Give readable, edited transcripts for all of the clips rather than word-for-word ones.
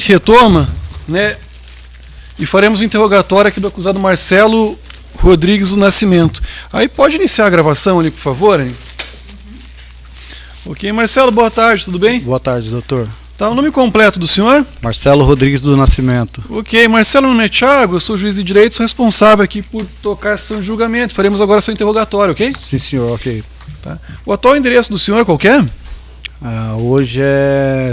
gente retoma, né, e faremos o interrogatório aqui do acusado Marcelo Rodrigues do Nascimento. Aí pode iniciar a gravação ali, por favor, hein? Ok, Marcelo, boa tarde, tudo bem? Boa tarde, doutor. Tá, o nome completo do senhor? Marcelo Rodrigues do Nascimento. Ok, Marcelo, meu nome é Thiago, eu sou juiz de direito, sou responsável aqui por tocar a sessão de julgamento. Faremos agora seu interrogatório, ok? Sim, senhor, ok. Tá. O atual endereço do senhor qual que é? Hoje eu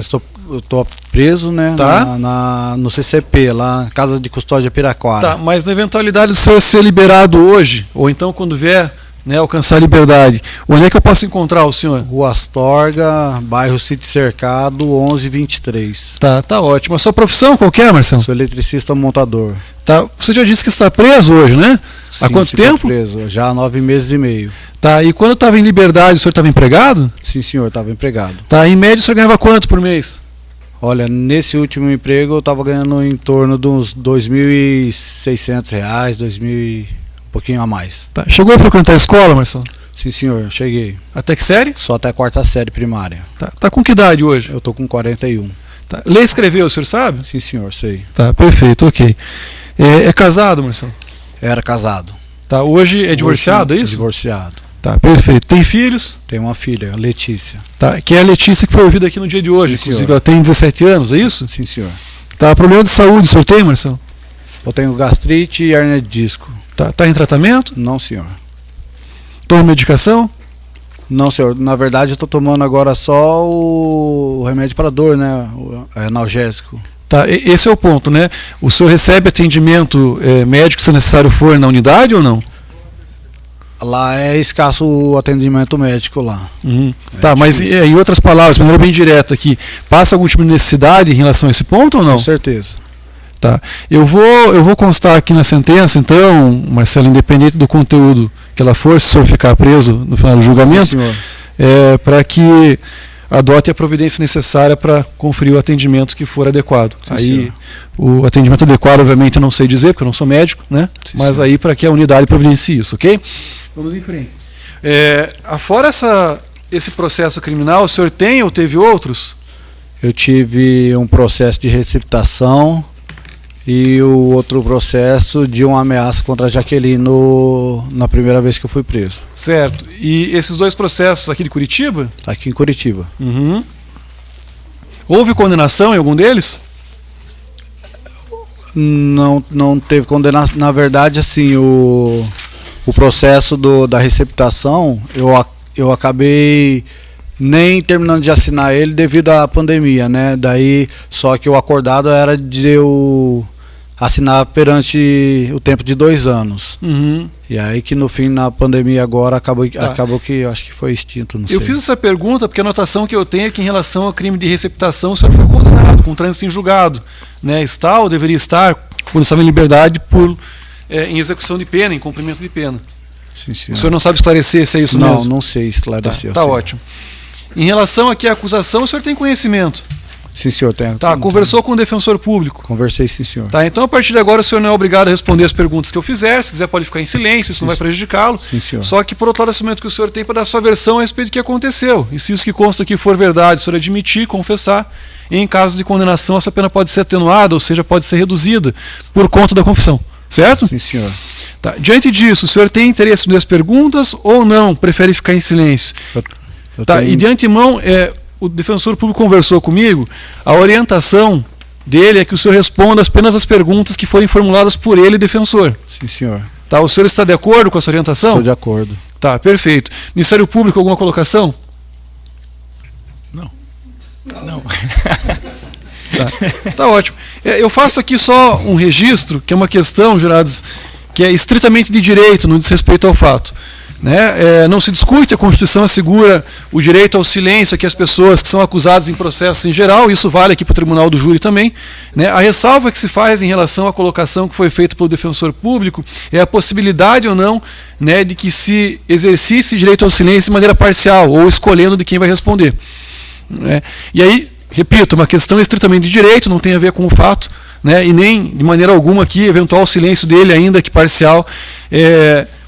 estou preso, né? Tá. No CCP, lá na Casa de Custódia Piraquara. Tá, mas na eventualidade do senhor ser liberado hoje, ou então quando vier, né, alcançar a liberdade, onde é que eu posso encontrar o senhor? Rua Astorga, bairro Sítio Cercado, 1123. Tá ótimo. A sua profissão qual que é, Marcelo? Sou eletricista montador. Tá, você já disse que está preso hoje, né? Sim, há quanto tempo? Preso, já há 9 meses e meio. Tá, e quando estava em liberdade, o senhor estava empregado? Sim, senhor, estava empregado. Tá, em média o senhor ganhava quanto por mês? Olha, nesse último emprego eu estava ganhando em torno de uns R$2.600, R$2.000, um pouquinho a mais. Tá, chegou a frequentar a escola, Marcelo? Sim, senhor, cheguei. Até que série? Só até a 4ª série primária. Tá com que idade hoje? Eu tô com 41. Tá. Ler e escrever, o senhor sabe? Sim, senhor, sei. Tá, perfeito, ok. É casado, Marcelo? Era casado. Tá, hoje é divorciado, é isso? Divorciado. Tá, perfeito. Tem filhos? Tenho uma filha, Letícia. Tá, que é a Letícia que foi ouvida aqui no dia de hoje. Sim, inclusive, senhor. ela tem 17 anos, é isso? Sim, senhor. Tá, problema de saúde, o senhor tem, Marcelo? Eu tenho gastrite e hernia de disco. Tá em tratamento? Não, senhor. Toma medicação? Não, senhor. Na verdade, eu tô tomando agora só o remédio para dor, né? O analgésico. Tá, esse é o ponto, né? O senhor recebe atendimento médico, se necessário for, na unidade ou não? Lá é escasso o atendimento médico lá. Tá, mas em outras palavras, de maneira bem direta aqui, passa algum tipo de necessidade em relação a esse ponto ou não? Com certeza. Tá. Eu vou constar aqui na sentença, então, Marcelo, independente do conteúdo que ela for, se o senhor ficar preso no final do julgamento, para que adote a providência necessária para conferir o atendimento que for adequado. Sim, aí, senhor. o atendimento adequado, obviamente, eu não sei dizer, porque eu não sou médico, né? Sim, mas senhor. aí para que a unidade providencie isso, ok? Vamos em frente. Afora esse processo criminal, o senhor tem ou teve outros? Eu tive um processo de receptação e o outro processo de uma ameaça contra a Jaqueline na primeira vez que eu fui preso. Certo. E esses dois processos aqui de Curitiba? Aqui em Curitiba. Houve condenação em algum deles? Não teve condenação. Na verdade, assim, o processo da receptação, eu acabei nem terminando de assinar ele devido à pandemia, né? Daí, só que o acordado era de eu assinar perante o tempo de 2 anos. E aí que no fim, na pandemia agora, acabou que eu acho que foi extinto, não sei. Eu fiz essa pergunta porque a anotação que eu tenho é que em relação ao crime de receptação, o senhor foi condenado com trânsito em julgado, né? Está ou deveria estar, quando estava em liberdade, em execução de pena, em cumprimento de pena. Sim, senhor. O senhor não sabe esclarecer se é isso mesmo? Não sei esclarecer. Tá ótimo. Em relação aqui à acusação, o senhor tem conhecimento? Sim, senhor, tenho. Tá, conversou com o defensor público? Conversei, sim, senhor. Tá, então a partir de agora o senhor não é obrigado a responder as perguntas que eu fizer, se quiser pode ficar em silêncio, isso não vai prejudicá-lo. Sim, senhor. Só que por outro lado, esse momento que o senhor tem para dar sua versão a respeito do que aconteceu. E se isso que consta aqui for verdade, o senhor admitir, confessar, e em caso de condenação, essa pena pode ser atenuada, ou seja, pode ser reduzida por conta da confissão. Certo? Sim, senhor. Tá. Diante disso, o senhor tem interesse nas perguntas ou não? Prefere ficar em silêncio? Eu tá, tenho... E de antemão, o defensor público conversou comigo, a orientação dele é que o senhor responda apenas as perguntas que forem formuladas por ele, defensor. Sim, senhor. Tá, o senhor está de acordo com essa orientação? Estou de acordo. Tá, perfeito. Ministério Público, alguma colocação? Não. Tá ótimo. Eu faço aqui só um registro, que é uma questão, jurados, que é estritamente de direito, não diz respeito ao fato. Né? Não se discute, a Constituição assegura o direito ao silêncio aqui às pessoas que são acusadas em processos em geral, isso vale aqui para o Tribunal do Júri também. Né? A ressalva que se faz em relação à colocação que foi feita pelo defensor público é a possibilidade ou não, né, de que se exercisse direito ao silêncio de maneira parcial, ou escolhendo de quem vai responder. Né? E aí, repito, uma questão estritamente de direito, não tem a ver com o fato, né, e nem de maneira alguma aqui, eventual silêncio dele, ainda que parcial,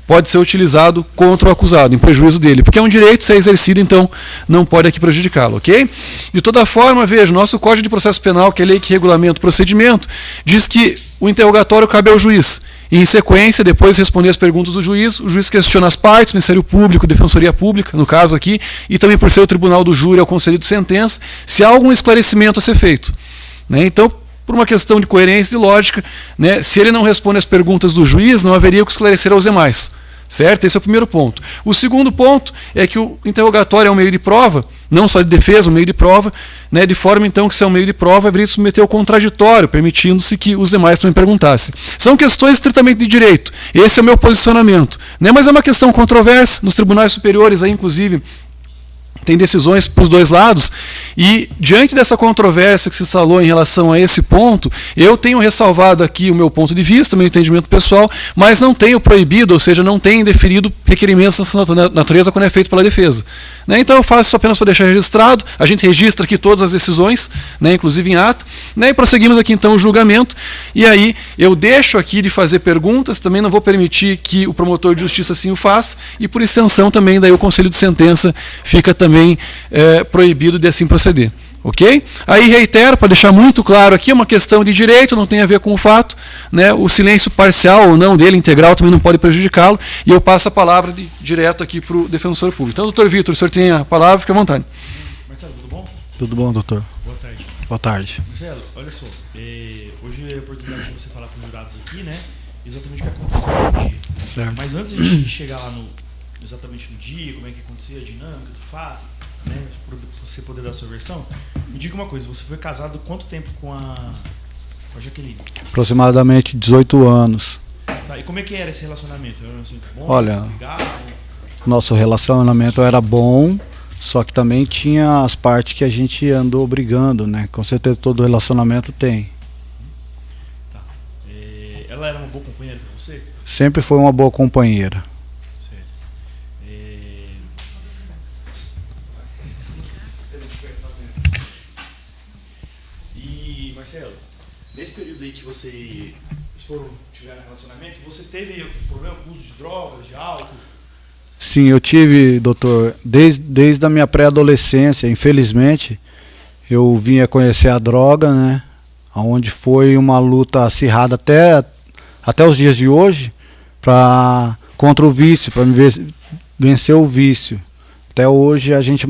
pode ser utilizado contra o acusado, em prejuízo dele, porque é um direito ser exercido, então não pode aqui prejudicá-lo, ok? De toda forma, veja, nosso Código de Processo Penal, que é a lei que regulamenta o procedimento, diz que o interrogatório cabe ao juiz. E, em sequência, depois de responder as perguntas do juiz, o juiz questiona as partes, o Ministério Público, Defensoria Pública, no caso aqui, e também por ser o Tribunal do Júri, ao Conselho de Sentença, se há algum esclarecimento a ser feito. Né? Então, por uma questão de coerência e lógica, né, se ele não responde às perguntas do juiz, não haveria o que esclarecer aos demais. Certo? Esse é o primeiro ponto. O segundo ponto é que o interrogatório é um meio de prova, não só de defesa, um meio de prova, né, de forma então que se é um meio de prova, haveria de submeter ao contraditório, permitindo-se que os demais também perguntassem. São questões estritamente de direito. Esse é o meu posicionamento. Né, mas é uma questão controversa, nos tribunais superiores, aí, inclusive, tem decisões para os dois lados, e diante dessa controvérsia que se instalou em relação a esse ponto, eu tenho ressalvado aqui o meu ponto de vista, meu entendimento pessoal, mas não tenho proibido, ou seja, não tenho deferido requerimentos dessa natureza quando é feito pela defesa. Né? Então eu faço isso apenas para deixar registrado, a gente registra aqui todas as decisões, né, inclusive em ata, né, e prosseguimos aqui então o julgamento, e aí eu deixo aqui de fazer perguntas, também não vou permitir que o promotor de justiça assim o faça, e por extensão também daí o Conselho de Sentença fica também proibido de assim proceder. Ok? Aí reitero, para deixar muito claro aqui, é uma questão de direito, não tem a ver com o fato, né? O silêncio parcial ou não dele, integral, também não pode prejudicá-lo, e eu passo a palavra direto aqui para o defensor público. Então, doutor Vitor, o senhor tem a palavra, fique à vontade. Marcelo, tudo bom? Tudo bom, doutor? Boa tarde. Boa tarde. Marcelo, olha só, hoje é a oportunidade de você falar com os jurados aqui, né? Exatamente o que aconteceu no dia. Certo. Mas antes de a gente chegar lá exatamente no dia, como é que acontecia a dinâmica do fato, né, para você poder dar a sua versão, me diga uma coisa, você foi casado quanto tempo com a Jaqueline? Aproximadamente 18 anos. Tá, e como é que era esse relacionamento? Era assim, bom, Olha, ligavam? nosso relacionamento era bom, só que também tinha as partes que a gente andou brigando, né? Com certeza todo relacionamento tem. Tá. Ela era uma boa companheira para você? Sempre foi uma boa companheira. Marcelo, nesse período aí que vocês tiveram relacionamento, você teve problema com o uso de drogas, de álcool? Sim, eu tive, doutor, desde a minha pré-adolescência, infelizmente, eu vinha conhecer a droga, né? Onde foi uma luta acirrada até os dias de hoje contra o vício, para vencer o vício. Até hoje a gente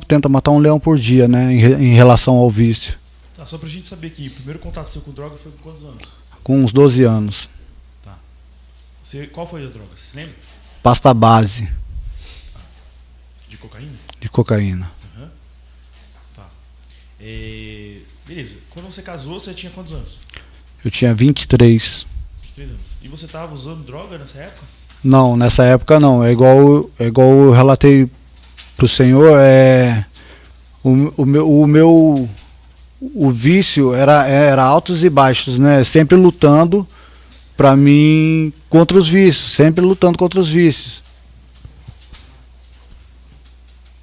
tenta matar um leão por dia, né? Em relação ao vício. Tá, só pra gente saber aqui, o primeiro contato seu com droga foi com quantos anos? Com uns 12 anos. Tá. Qual foi a droga? Você se lembra? Pasta base. De cocaína? De cocaína. Uhum. Tá. Beleza. Quando você casou, você tinha quantos anos? Eu tinha 23. 23 anos. E você estava usando droga nessa época? Não, nessa época não. É igual eu relatei pro senhor, o vício era altos e baixos, né? Sempre lutando para mim contra os vícios, sempre lutando contra os vícios.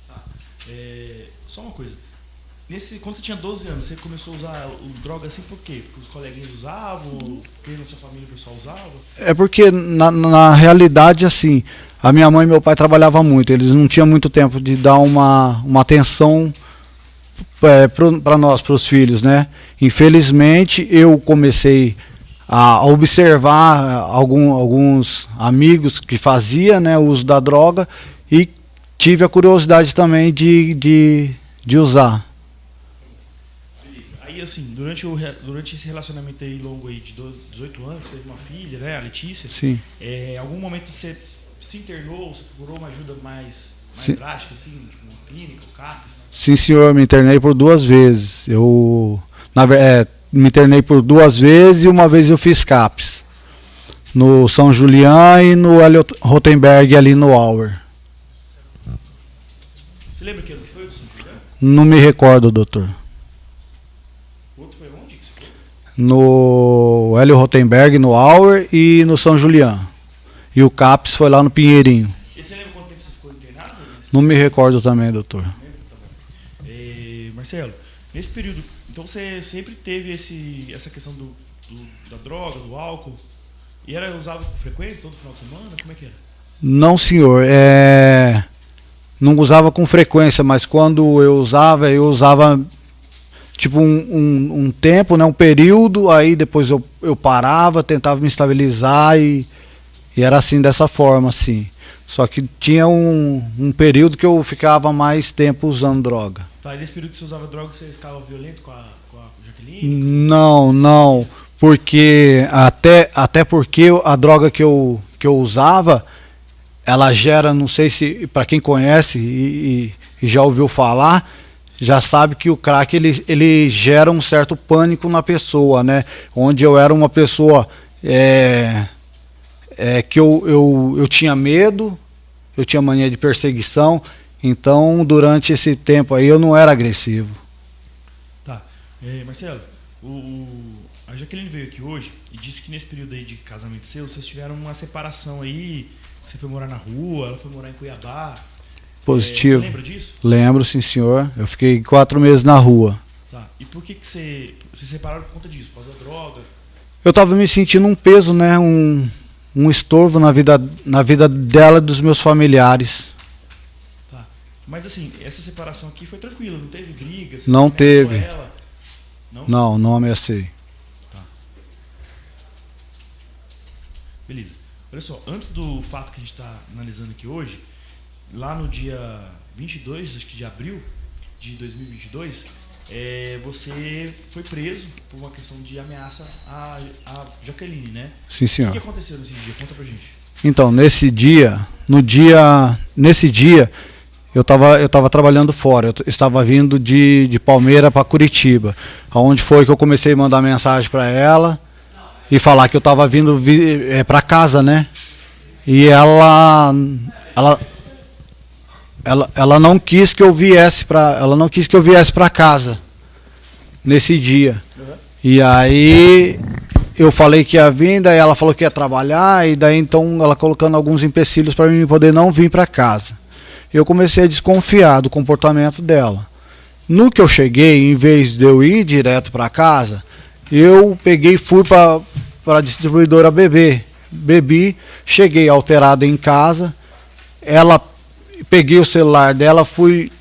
Tá. Só uma coisa. Quando você tinha 12 anos, você começou a usar droga assim por quê? Porque os coleguinhas usavam? Porque na sua família o pessoal usava? É porque na realidade, assim, a minha mãe e meu pai trabalhavam muito, eles não tinham muito tempo de dar uma atenção para nós, para os filhos, né? Infelizmente, eu comecei a observar alguns amigos que faziam, né, o uso da droga e tive a curiosidade também de usar. Beleza. Aí, assim, durante esse relacionamento aí longo aí de 18 anos, teve uma filha, né, a Letícia. Sim. Em algum momento você se internou, você procurou uma ajuda mais drástica, assim, tipo uma clínica, um CAPS? Sim, senhor, me internei por 2 vezes. Me internei por 2 vezes e uma vez eu fiz CAPS. No São Julián e no Hélio Rotenberg ali no Auer. Você lembra que ano que foi do São Julián? Não me recordo, doutor. O outro foi onde que você foi? No Hélio Rotenberg, no Auer e no São Julián. E o CAPS foi lá no Pinheirinho. E você lembra quanto tempo você ficou internado? Não me recordo também, doutor. Marcelo, nesse período, então você sempre teve essa questão da droga, do álcool? E era usava com frequência, todo final de semana? Como é que era? Não, senhor. Não usava com frequência, mas quando eu usava tipo um tempo, né, um período, aí depois eu parava, tentava me estabilizar e era assim, dessa forma, assim. Só que tinha um período que eu ficava mais tempo usando droga. Tá, e nesse período que você usava droga, você ficava violento com a Jaqueline? Não, porque até porque a droga que eu usava, ela gera, não sei se para quem conhece e já ouviu falar, já sabe que o crack ele gera um certo pânico na pessoa, né? Onde eu era uma pessoa que eu tinha medo, eu tinha mania de perseguição, então durante esse tempo aí eu não era agressivo. Tá. Marcelo, a Jaqueline veio aqui hoje e disse que nesse período aí de casamento seu, vocês tiveram uma separação aí, você foi morar na rua, ela foi morar em Cuiabá. Positivo. Você lembra disso? Lembro, sim, senhor. Eu fiquei 4 meses na rua. Tá. E por que você separaram por conta disso? Por causa da droga? Eu estava me sentindo um peso, né? Um estorvo na vida dela e dos meus familiares. Tá. Mas assim, essa separação aqui foi tranquila, não teve briga? Não teve. Ela? Não ameacei. Tá. Beleza. Olha só, antes do fato que a gente está analisando aqui hoje, lá no dia 22, acho que de abril de 2022, você foi preso por uma questão de ameaça à Jaqueline, né? Sim, senhor. O que aconteceu nesse dia? Conta pra gente. Então, nesse dia, eu estava trabalhando fora. Eu estava vindo de Palmeira para Curitiba, aonde foi que eu comecei a mandar mensagem para ela e falar que eu estava vindo para casa, né? E ela não quis que eu viesse para casa nesse dia. Uhum. E aí eu falei que ia vir, daí ela falou que ia trabalhar, e daí então ela colocando alguns empecilhos para mim poder não vir para casa. Eu comecei a desconfiar do comportamento dela. No que eu cheguei, em vez de eu ir direto para casa, eu peguei e fui para a distribuidora bebi, cheguei alterado em casa, peguei o celular dela, fui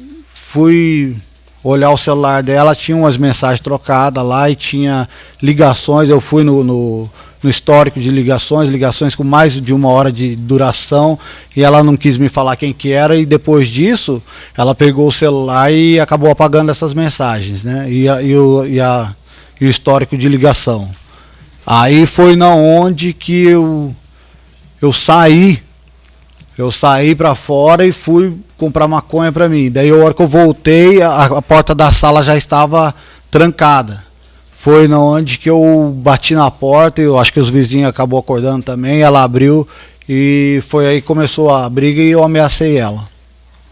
olhar o celular dela, tinha umas mensagens trocadas lá e tinha ligações, eu fui no histórico de ligações com mais de 1 hora de duração, e ela não quis me falar quem que era, e depois disso ela pegou o celular e acabou apagando essas mensagens, né? E o histórico de ligação. Aí foi na onde que eu saí para fora e fui comprar maconha para mim. Daí a hora que eu voltei, a porta da sala já estava trancada. Foi na onde que eu bati na porta, eu acho que os vizinhos acabou acordando também, ela abriu e foi aí que começou a briga e eu ameacei ela.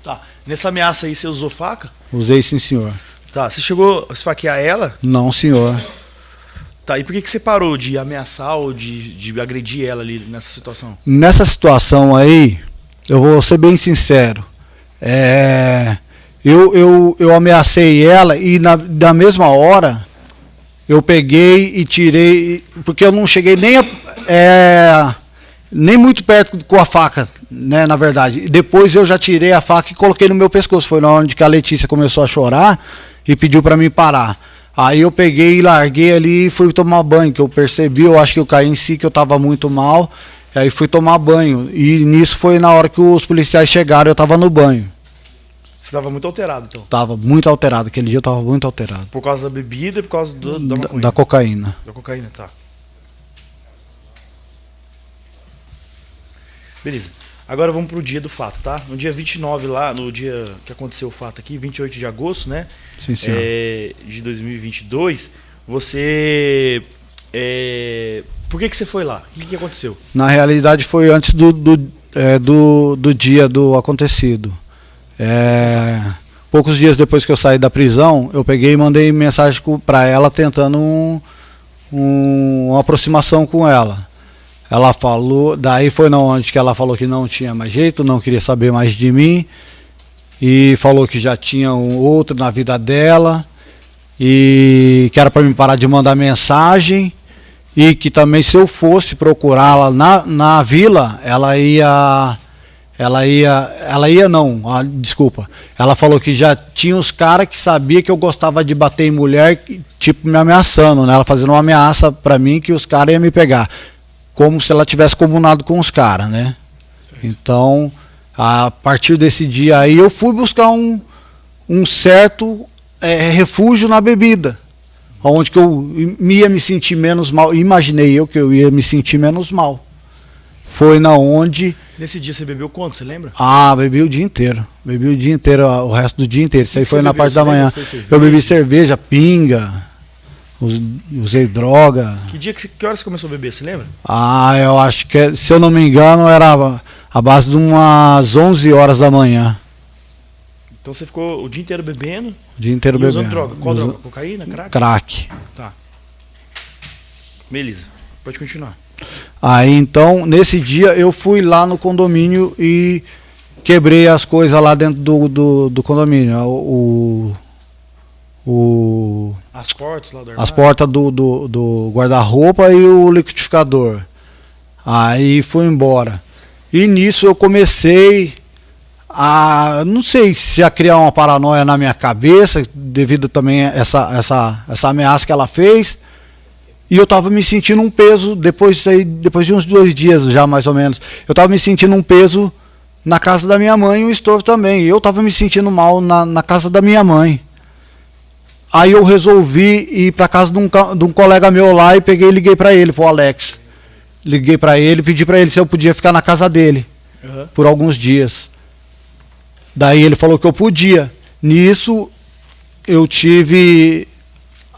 Tá. Nessa ameaça aí você usou faca? Usei, sim, senhor. Tá. Você chegou a esfaquear ela? Não, senhor. Tá. E por que você parou de ameaçar ou de agredir ela ali nessa situação? Nessa situação aí, eu vou ser bem sincero. Eu ameacei ela e na mesma hora eu peguei e tirei, porque eu não cheguei nem muito perto com a faca, né, na verdade. Depois eu já tirei a faca e coloquei no meu pescoço. Foi na onde que a Letícia começou a chorar e pediu para mim parar. Aí eu peguei e larguei ali e fui tomar banho, que eu percebi, eu acho que eu caí em si, que eu estava muito mal. Aí fui tomar banho. E nisso foi na hora que os policiais chegaram, eu estava no banho. Você estava muito alterado, então? Tava muito alterado, aquele dia eu estava muito alterado. Por causa da bebida e por causa da maconha? Da cocaína. Da cocaína, tá. Beleza. Agora vamos pro dia do fato, tá? No dia 29 lá, no dia que aconteceu o fato aqui, 28 de agosto, né? Sim, senhor. De 2022, você... por que você foi lá? O que aconteceu? Na realidade foi antes do dia do acontecido. Poucos dias depois que eu saí da prisão, eu peguei e mandei mensagem para ela tentando uma aproximação com ela. Ela falou, daí foi na onde que ela falou que não tinha mais jeito, não queria saber mais de mim, e falou que já tinha um outro na vida dela, e que era para mim parar de mandar mensagem, e que também se eu fosse procurá-la na vila, desculpa. Ela falou que já tinha os caras que sabia que eu gostava de bater em mulher, tipo me ameaçando, né? Ela fazendo uma ameaça para mim que os caras iam me pegar, como se ela tivesse combinado com os caras, né? Então, a partir desse dia aí, eu fui buscar um certo refúgio na bebida, onde que eu ia me sentir menos mal. Imaginei eu que eu ia me sentir menos mal. Foi na onde... Nesse dia você bebeu quanto, você lembra? Bebi o dia inteiro. Bebi o dia inteiro, o resto do dia inteiro. Isso aí foi na parte da manhã. Eu bebi cerveja, pinga, usei droga. Que horas você começou a beber, você lembra? Eu acho que, se eu não me engano, era a base de umas 11 horas da manhã. Então você ficou o dia inteiro bebendo? O dia inteiro e bebendo. Usando droga? Qual droga? Cocaína? Crack? Crack. Tá. Beleza. Pode continuar. Aí então, nesse dia, eu fui lá no condomínio e quebrei as coisas lá dentro do condomínio. As portas lá do armário? As portas do guarda-roupa e o liquidificador. Aí fui embora. E nisso eu comecei não sei se a criar uma paranoia na minha cabeça, devido também a essa ameaça que ela fez. E eu estava me sentindo um peso, depois de uns 2 dias já mais ou menos, eu estava me sentindo um peso na casa da minha mãe e o estorvo também. E eu estava me sentindo mal na casa da minha mãe. Aí eu resolvi ir para casa de um colega meu lá e liguei para ele, pro Alex. Liguei para ele, pedi para ele se eu podia ficar na casa dele por alguns dias. Daí ele falou que eu podia. Nisso eu tive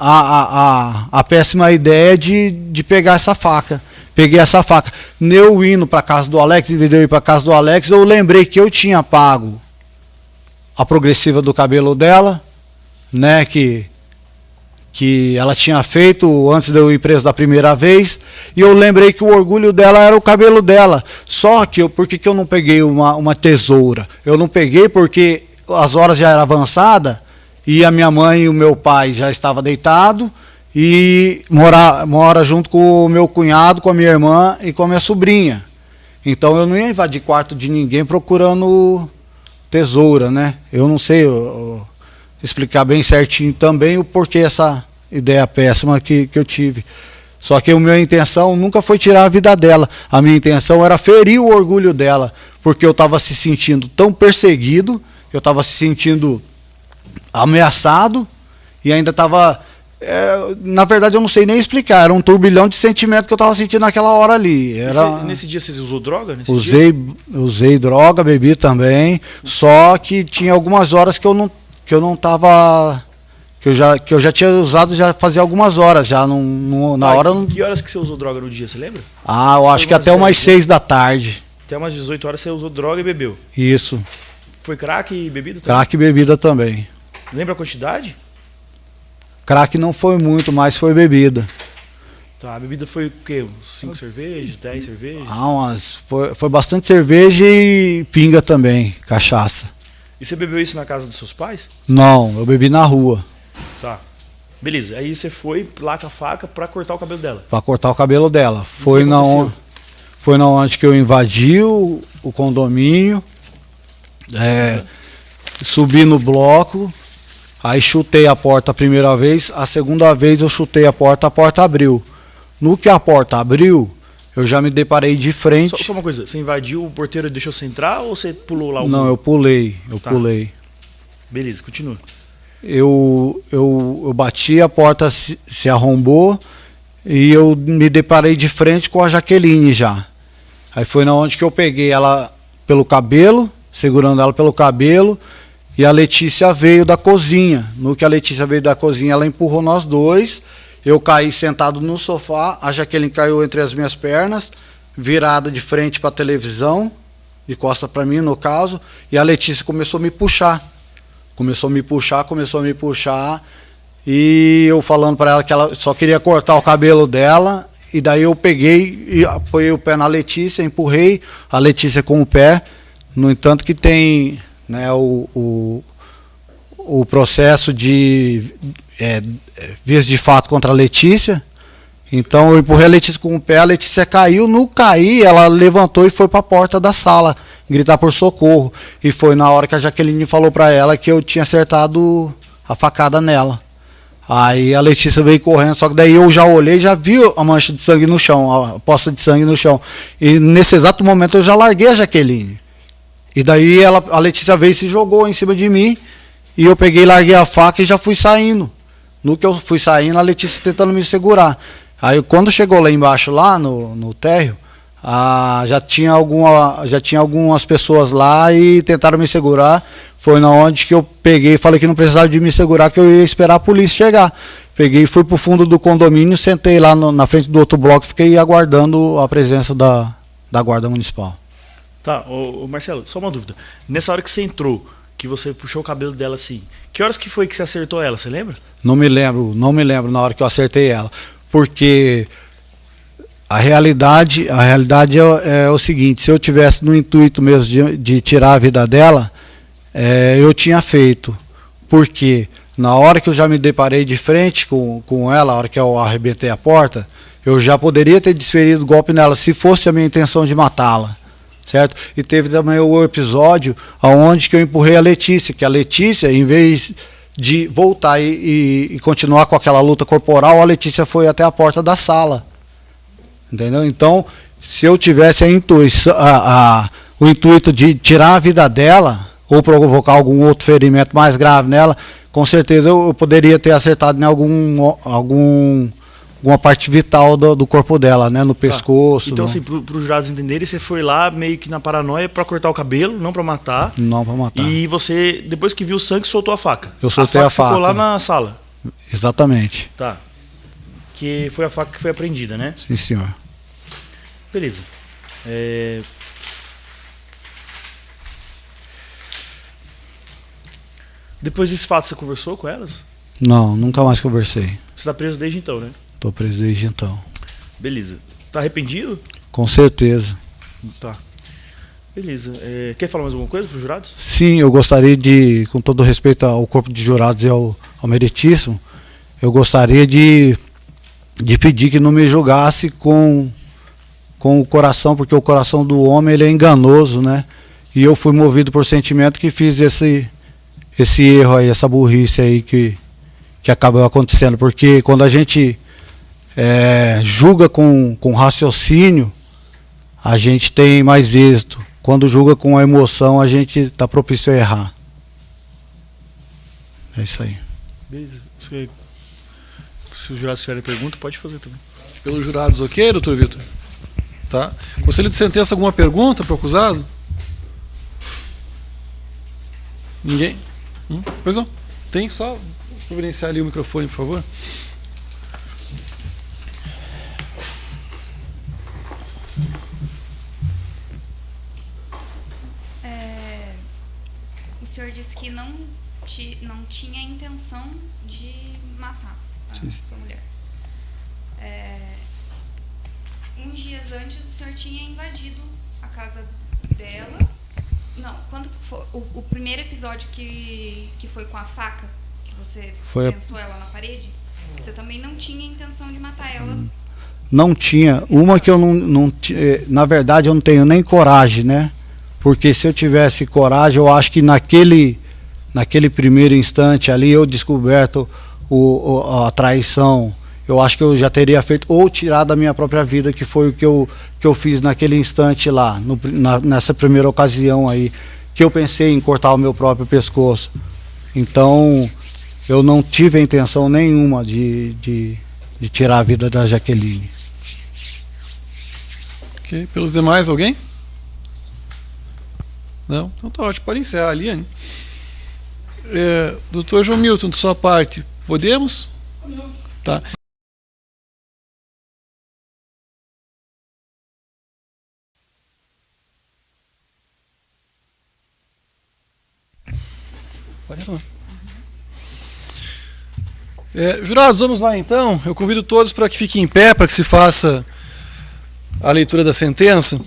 a péssima ideia de pegar essa faca. Peguei essa faca. Eu indo para casa do Alex, em vez de eu ir para casa do Alex, eu lembrei que eu tinha pago a progressiva do cabelo dela, né, que ela tinha feito antes de eu ir preso da primeira vez, e eu lembrei que o orgulho dela era o cabelo dela. Só que por que eu não peguei uma tesoura? Eu não peguei porque as horas já eram avançadas, e a minha mãe e o meu pai já estavam deitados, e mora junto com o meu cunhado, com a minha irmã e com a minha sobrinha. Então eu não ia invadir quarto de ninguém procurando tesoura, né? Eu não sei explicar bem certinho também o porquê essa ideia péssima que eu tive. Só que a minha intenção nunca foi tirar a vida dela. A minha intenção era ferir o orgulho dela, porque eu estava se sentindo tão perseguido, eu estava se sentindo ameaçado e ainda estava... na verdade eu não sei nem explicar, era um turbilhão de sentimento que eu estava sentindo naquela hora ali. Nesse dia você usou droga? Usei droga, bebi também, só que tinha algumas horas que eu não estava... Que eu já tinha usado já fazia algumas horas, já na hora... Que horas que você usou droga no dia, você lembra? Eu acho que até umas 6 da tarde. Até umas 18 horas você usou droga e bebeu? Isso. Foi crack e bebida também? Crack e bebida também. Lembra a quantidade? Crack não foi muito, mas foi bebida. Tá, a bebida foi o quê? 5 cervejas, 10 cervejas? Foi bastante cerveja e pinga também, cachaça. E você bebeu isso na casa dos seus pais? Não, eu bebi na rua. Tá. Beleza, aí você foi lá com a faca pra cortar o cabelo dela? Pra cortar o cabelo dela. Foi na onde que eu invadi o condomínio, subi no bloco, aí chutei a porta a primeira vez, a segunda vez eu chutei a porta abriu. No que a porta abriu, eu já me deparei de frente. Só uma coisa, você invadiu o porteiro e deixou você entrar ou você pulou lá? Não, eu pulei, pulei. Beleza, continua. Eu bati, a porta se arrombou e eu me deparei de frente com a Jaqueline já. Aí foi na onde que eu peguei ela pelo cabelo, segurando ela pelo cabelo, e a Letícia veio da cozinha. No que a Letícia veio da cozinha, ela empurrou nós dois, eu caí sentado no sofá, a Jaqueline caiu entre as minhas pernas, virada de frente para a televisão, de costa para mim no caso, e a Letícia começou a me puxar. Começou a me puxar, e eu falando para ela que ela só queria cortar o cabelo dela, e daí eu peguei e apoiei o pé na Letícia, empurrei a Letícia com o pé. No entanto que tem, né, o processo de vias de fato contra a Letícia, Então eu empurrei a Letícia com o pé, a Letícia caiu, no cair ela levantou e foi para a porta da sala gritar por socorro. E foi na hora que a Jaqueline falou para ela que eu tinha acertado a facada nela. Aí a Letícia veio correndo, só que daí eu já olhei, já vi a mancha de sangue no chão, a poça de sangue no chão. E nesse exato momento eu já larguei a Jaqueline. E daí a Letícia veio e se jogou em cima de mim, e eu peguei, larguei a faca e já fui saindo. No que eu fui saindo, a Letícia tentando me segurar. Aí quando chegou lá embaixo, lá no térreo, já tinha algumas pessoas lá e tentaram me segurar. Foi na onde que eu peguei e falei que não precisava de me segurar, que eu ia esperar a polícia chegar. Peguei e fui pro fundo do condomínio, sentei lá na frente do outro bloco e fiquei aguardando a presença da guarda municipal. Tá, ô Marcelo, só uma dúvida. Nessa hora que você entrou, que você puxou o cabelo dela assim, que horas que foi que você acertou ela, você lembra? Não me lembro na hora que eu acertei ela. Porque a realidade é o seguinte, se eu tivesse no intuito mesmo de tirar a vida dela, eu tinha feito. Porque na hora que eu já me deparei de frente com ela, a hora que eu arrebentei a porta, eu já poderia ter desferido golpe nela, se fosse a minha intenção de matá-la. Certo? E teve também o episódio onde que eu empurrei a Letícia, que a Letícia, em vez de voltar e continuar com aquela luta corporal, a Letícia foi até a porta da sala. Entendeu? Então, se eu tivesse o intuito de tirar a vida dela, ou provocar algum outro ferimento mais grave nela, com certeza eu poderia ter acertado em alguma parte vital do corpo dela, né? No pescoço. Então, assim, para os jurados entenderem, você foi lá meio que na paranoia para cortar o cabelo, não para matar. Não para matar. E você, depois que viu o sangue, soltou a faca. Eu soltei a faca. Ficou lá na sala. Exatamente. Tá. Que foi a faca que foi apreendida, né? Sim, senhor. Beleza. Depois desse fato, você conversou com elas? Não, nunca mais conversei. Você está preso desde então, né? Tô preso desde então. Beleza. Tá arrependido? Com certeza. Tá. Beleza. Quer falar mais alguma coisa para os jurados? Sim, eu gostaria de, com todo respeito ao corpo de jurados e ao meritíssimo, eu gostaria de pedir que não me julgasse com o coração, porque o coração do homem ele é enganoso, né? E eu fui movido por sentimento que fiz esse erro aí, essa burrice aí que acabou acontecendo. Porque quando a gente julga com raciocínio, a gente tem mais êxito. Quando julga com a emoção, a gente está propício a errar. É isso aí. Beleza. Se os jurados tiverem pergunta, pode fazer também. Pelos jurados, ok, doutor Vitor? Tá. Conselho de sentença, alguma pergunta para o acusado? Ninguém? Pois não. Tem, só providenciar ali o microfone, por favor. O senhor disse que não tinha a intenção de matar a sua mulher. Uns dias antes o senhor tinha invadido a casa dela. Não, quando foi o primeiro episódio que foi com a faca, que você prensou ela na parede, você também não tinha intenção de matar ela? Não tinha. Uma que eu não na verdade eu não tenho nem coragem, né? Porque se eu tivesse coragem, eu acho que naquele primeiro instante ali, eu descoberto a traição, eu acho que eu já teria feito, ou tirado a minha própria vida, que foi o que eu fiz naquele instante lá, nessa primeira ocasião aí, que eu pensei em cortar o meu próprio pescoço. Então, eu não tive a intenção nenhuma de tirar a vida da Jaqueline. Ok. Pelos demais, alguém? Não? Então tá ótimo, pode encerrar ali, Anne. Doutor João Milton, de sua parte, podemos? Tá. Pode falar. Jurados, vamos lá então. Eu convido todos para que fiquem em pé, para que se faça a leitura da sentença.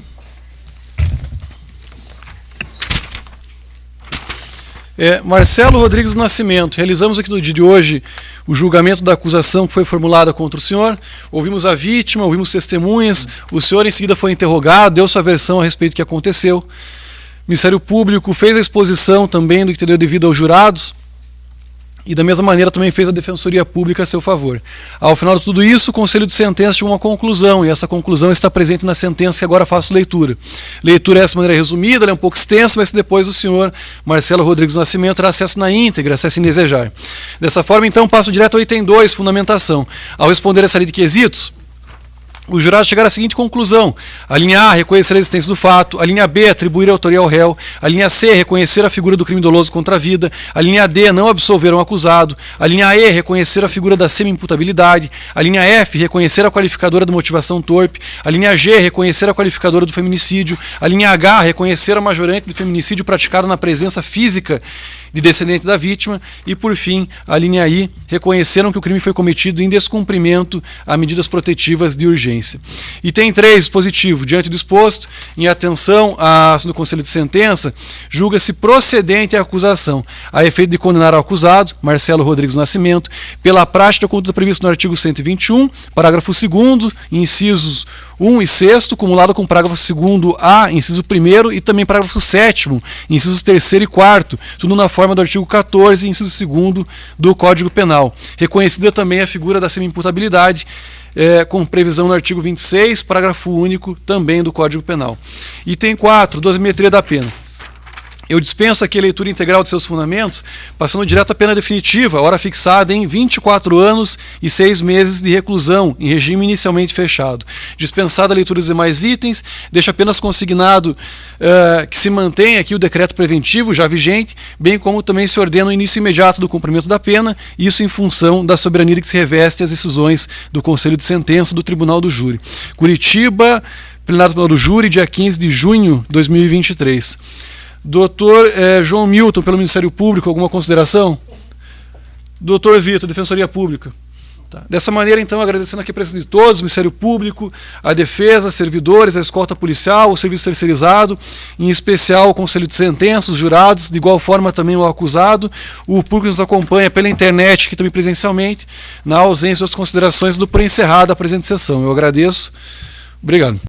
Marcelo Rodrigues do Nascimento, realizamos aqui no dia de hoje o julgamento da acusação que foi formulada contra o senhor. Ouvimos a vítima, ouvimos testemunhas, o senhor em seguida foi interrogado, deu sua versão a respeito do que aconteceu. O Ministério Público fez a exposição também do que teria devido aos jurados e da mesma maneira também fez a Defensoria Pública a seu favor. Ao final de tudo isso, o Conselho de Sentença chegou a uma conclusão, e essa conclusão está presente na sentença que agora faço leitura. Leitura dessa maneira resumida, ela é um pouco extensa, mas depois o senhor Marcelo Rodrigues do Nascimento terá acesso na íntegra, acesso em desejar. Dessa forma, então, passo direto ao item 2, fundamentação. Ao responder essa lei de quesitos, os jurados chegaram à seguinte conclusão: a linha A, reconhecer a existência do fato; a linha B, atribuir a autoria ao réu; a linha C, reconhecer a figura do crime doloso contra a vida; a linha D, não absolver um acusado; a linha E, reconhecer a figura da semi-imputabilidade; a linha F, reconhecer a qualificadora de motivação torpe; a linha G, reconhecer a qualificadora do feminicídio; a linha H, reconhecer a majorante do feminicídio praticado na presença física de descendente da vítima; e, por fim, a linha I, reconheceram que o crime foi cometido em descumprimento a medidas protetivas de urgência. Item 3, dispositivo. Diante do exposto, em atenção à ação do Conselho de Sentença, julga-se procedente a acusação, a efeito de condenar ao acusado, Marcelo Rodrigues do Nascimento, pela prática da conduta prevista no artigo 121, parágrafo 2º, incisos 1 e 6º, cumulado com parágrafo 2º-A, inciso 1º, e também parágrafo 7º, incisos 3º e 4º, tudo na forma do artigo 14, inciso 2º do Código Penal. Reconhecida também a figura da semi-imputabilidade, com previsão no artigo 26, parágrafo único, também do Código Penal. Item 4, dosimetria da pena. Eu dispenso aqui a leitura integral de seus fundamentos, passando direto à pena definitiva, hora fixada em 24 anos e 6 meses de reclusão, em regime inicialmente fechado. Dispensada a leitura dos demais itens, deixo apenas consignado que se mantém aqui o decreto preventivo já vigente, bem como também se ordena o início imediato do cumprimento da pena, isso em função da soberania que se reveste às decisões do Conselho de Sentença do Tribunal do Júri. Curitiba, plenário do Tribunal do Júri, dia 15 de junho de 2023. Doutor João Milton, pelo Ministério Público, alguma consideração? Doutor Vitor, Defensoria Pública. Tá. Dessa maneira, então, agradecendo aqui a presença de todos, o Ministério Público, a Defesa, servidores, a escolta policial, o serviço terceirizado, em especial o Conselho de Sentença, os jurados, de igual forma também o acusado, o público que nos acompanha pela internet, aqui também presencialmente, na ausência das considerações do por encerrada a presente sessão. Eu agradeço. Obrigado.